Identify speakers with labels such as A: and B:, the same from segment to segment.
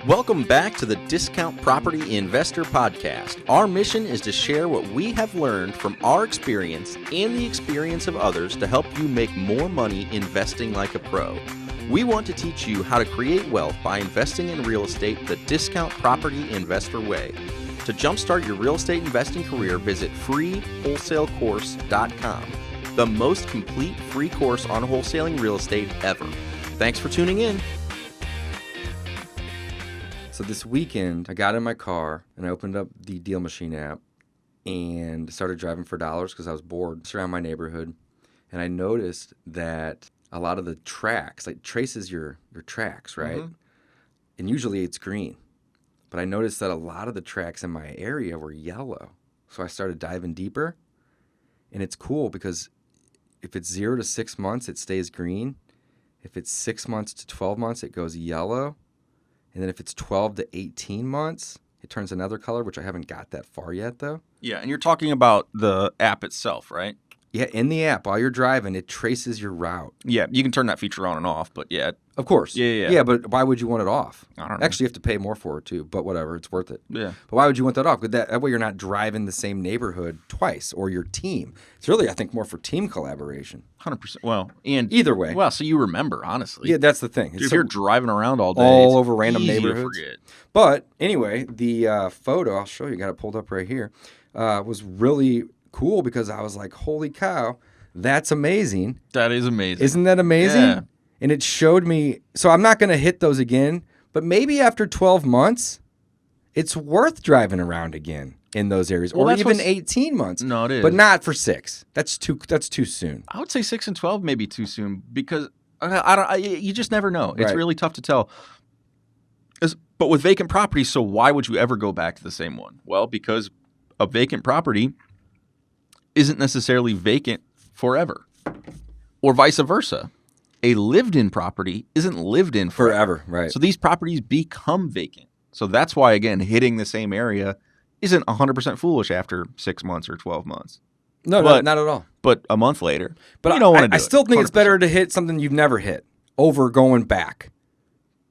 A: Welcome back to the Discount Property Investor Podcast. Our mission is to share what we have learned from our experience and the experience of others to help you make more money investing like a pro. We want to teach you how to create wealth by investing in real estate the Discount Property Investor way. To jumpstart your real estate investing career, visit freewholesalecourse.com, the most complete free course on wholesaling real estate ever. Thanks for tuning in.
B: So this weekend, I got in my car and I opened up the Deal Machine app and started driving for dollars because I was bored just around my neighborhood. And I noticed that a lot of the tracks, like traces your tracks, right? Mm-hmm. And usually it's green. But I noticed that a lot of the tracks in my area were yellow. So I started diving deeper. And it's cool because if it's 0 to 6 months, it stays green. If it's 6 months to 12 months, it goes yellow. And then if it's 12 to 18 months, it turns another color, which I haven't got that far yet, though.
A: Yeah, and you're talking about the app itself, right?
B: Yeah, in the app, while you're driving, it traces your route.
A: Yeah, you can turn that feature on and off, but yeah.
B: Of course.
A: Yeah.
B: Yeah, but why would you want it off?
A: I don't know.
B: Actually, you have to pay more for it, too, but whatever, it's worth it.
A: Yeah.
B: But why would you want that off? That way you're not driving the same neighborhood twice, or your team. It's really, I think, more for team collaboration.
A: 100%. Well, and
B: either way.
A: Well, so you remember, honestly.
B: Yeah, that's the thing.
A: If you're driving around all day,
B: all over random
A: easy
B: neighborhoods.
A: To forget.
B: But anyway, the photo, I'll show you, got it pulled up right here, was really cool because I was like, holy cow, that's amazing.
A: That is amazing.
B: Isn't that amazing?
A: Yeah.
B: And it showed me, so I'm not going to hit those again, but maybe after 12 months, it's worth driving around again in those areas, or even 18 months.
A: No, it is.
B: But not for 6. That's too soon.
A: I would say 6 and 12 may be too soon because you just never know. It's
B: Right.
A: really tough to tell. But with vacant properties, so why would you ever go back to the same one? Well, because a vacant property isn't necessarily vacant forever, or vice versa. A lived-in property isn't lived in
B: Forever, right.
A: So these properties become vacant. So that's why, again, hitting the same area isn't 100% foolish after 6 months or 12 months.
B: No, not at all.
A: But a month later,
B: but
A: you don't want to do
B: I
A: it.
B: still think
A: 100%.
B: it's better to hit something you've never hit over going back.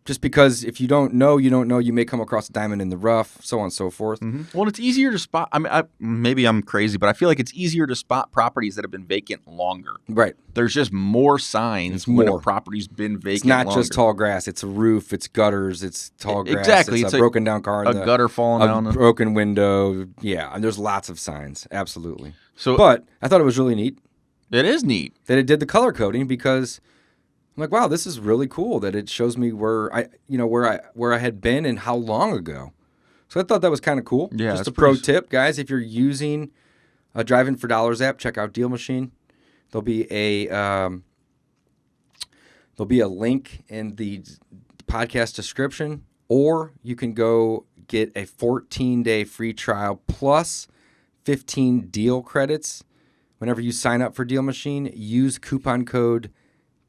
B: Just because if you don't know, you may come across a diamond in the rough, so on and so forth.
A: Mm-hmm. Well, it's easier to spot. I mean, maybe I'm crazy, but I feel like it's easier to spot properties that have been vacant longer.
B: Right.
A: There's just more signs when a property's been vacant.
B: It's not
A: longer.
B: just tall grass. It's a roof. It's gutters. It's tall grass.
A: Exactly.
B: It's a broken down car.
A: A gutter falling down.
B: A broken window. Yeah. And there's lots of signs. Absolutely.
A: So,
B: but I thought it was really neat.
A: It is neat
B: that it did the color coding because I'm like, wow, this is really cool that it shows me where I had been and how long ago. So I thought that was kind of cool.
A: Yeah,
B: just a pro tip, guys. If you're using a Driving for Dollars app, check out Deal Machine. There'll be a link in the podcast description, or you can go get a 14-day free trial plus 15 deal credits. Whenever you sign up for Deal Machine, use coupon code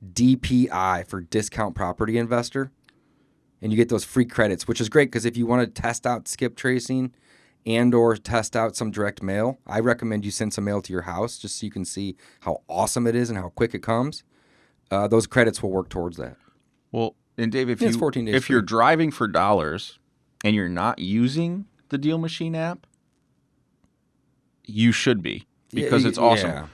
B: DPI for Discount Property Investor, and you get those free credits, which is great because if you want to test out skip tracing and or test out some direct mail, I recommend you send some mail to your house just so you can see how awesome it is and how quick it comes. Those credits will work towards that.
A: Well, and Dave, if
B: free.
A: you're driving for dollars and you're not using the Deal Machine app, you should be because it's awesome.
B: Yeah.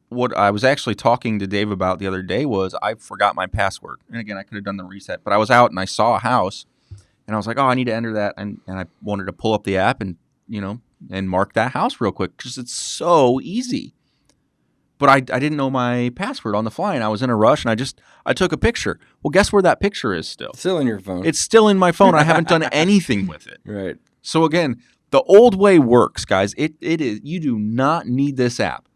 A: What I was actually talking to Dave about the other day was I forgot my password. And again, I could have done the reset, but I was out and I saw a house and I was like, oh, I need to enter that. And I wanted to pull up the app and mark that house real quick because it's so easy. But I didn't know my password on the fly and I was in a rush and I took a picture. Well, guess where that picture is still?
B: Still in your phone.
A: It's still in my phone. I haven't done anything with it.
B: Right.
A: So again, the old way works, guys. It is. You do not need this app.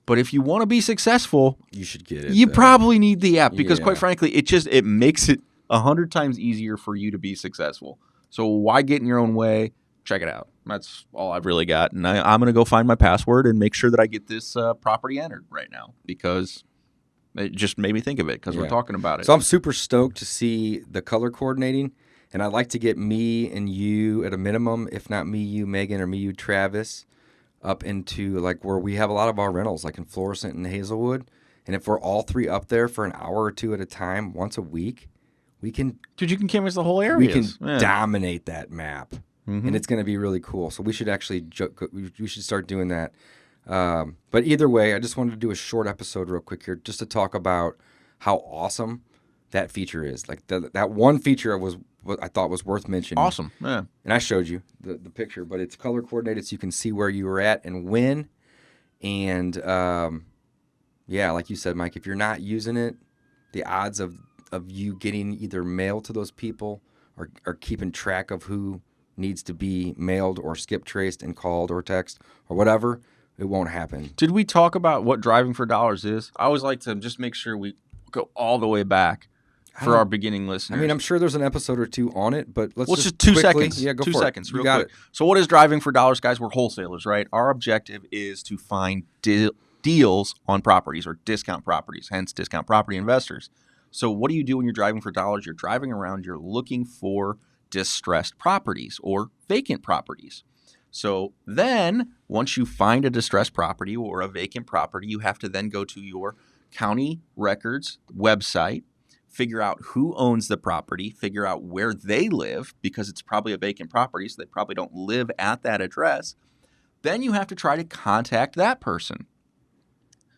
A: But if you want to be successful,
B: you should get it.
A: You probably need the app because,
B: Yeah.
A: quite frankly, it makes it 100 times easier for you to be successful. So why get in your own way? Check it out. That's all I've really got. And I'm going to go find my password and make sure that I get this property entered right now because it just made me think of it because we're talking about it.
B: So I'm super stoked to see the color coordinating. And I'd like to get me and you at a minimum, if not me, you, Megan, or me, you, Travis, up into like where we have a lot of our rentals, like in Florissant and Hazelwood. And if we're all three up there for an hour or two at a time, once a week, we can
A: Dude, you can canvas the whole area.
B: we can dominate that map,
A: Mm-hmm.
B: and it's going to be really cool. So we should actually we should start doing that. But either way, I just wanted to do a short episode real quick here, just to talk about how awesome that feature is. Like that one feature was what I thought was worth mentioning.
A: Awesome. Yeah.
B: And I showed you the picture, but it's color coordinated, so you can see where you were at and when. And yeah, like you said, Mike, if you're not using it, the odds of you getting either mail to those people or keeping track of who needs to be mailed or skip traced and called or text or whatever, it won't happen.
A: Did we talk about what driving for dollars is? I always like to just make sure we go all the way back for our beginning listeners.
B: I mean, I'm sure there's an episode or two on it, but let's
A: just 2
B: quickly,
A: seconds.
B: Yeah, go
A: 2
B: for
A: seconds,
B: it.
A: real
B: You got
A: quick.
B: it.
A: So what is driving for dollars, guys? We're wholesalers, right? Our objective is to find deals on properties or discount properties, hence discount property investors. So what do you do when you're driving for dollars? You're driving around, you're looking for distressed properties or vacant properties. So then once you find a distressed property or a vacant property, you have to then go to your county records website, figure out who owns the property, figure out where they live, because it's probably a vacant property, so they probably don't live at that address. Then you have to try to contact that person.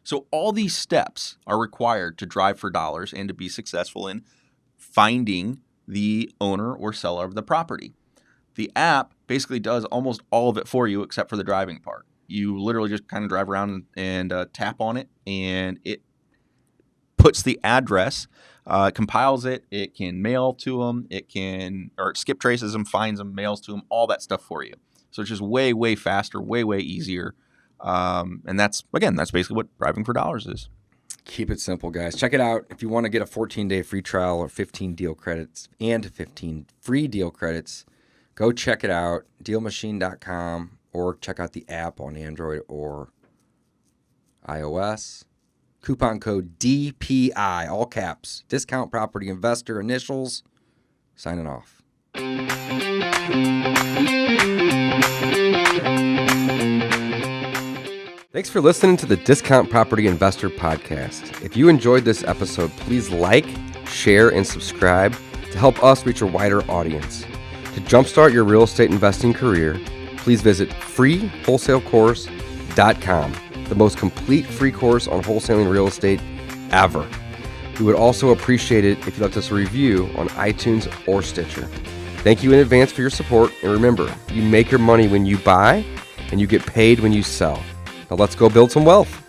A: So all these steps are required to drive for dollars and to be successful in finding the owner or seller of the property. The app basically does almost all of it for you except for the driving part. You literally just kind of drive around and tap on it, and it puts the address, compiles it, it can mail to them, it skip traces them, finds them, mails to them, all that stuff for you. So it's just way, way faster, way, way easier. And that's basically what driving for dollars is.
B: Keep it simple, guys. Check it out. If you want to get a 14-day free trial or 15 deal credits and 15 free deal credits, go check it out, dealmachine.com, or check out the app on Android or iOS. Coupon code DPI, all caps, discount property investor initials. Signing off. Thanks for listening to the Discount Property Investor Podcast. If you enjoyed this episode, please like, share, and subscribe to help us reach a wider audience. To jumpstart your real estate investing career, please visit freewholesalecourse.com, the most complete free course on wholesaling real estate ever. We would also appreciate it if you left us a review on iTunes or Stitcher. Thank you in advance for your support, and remember, you make your money when you buy, and you get paid when you sell. Now let's go build some wealth.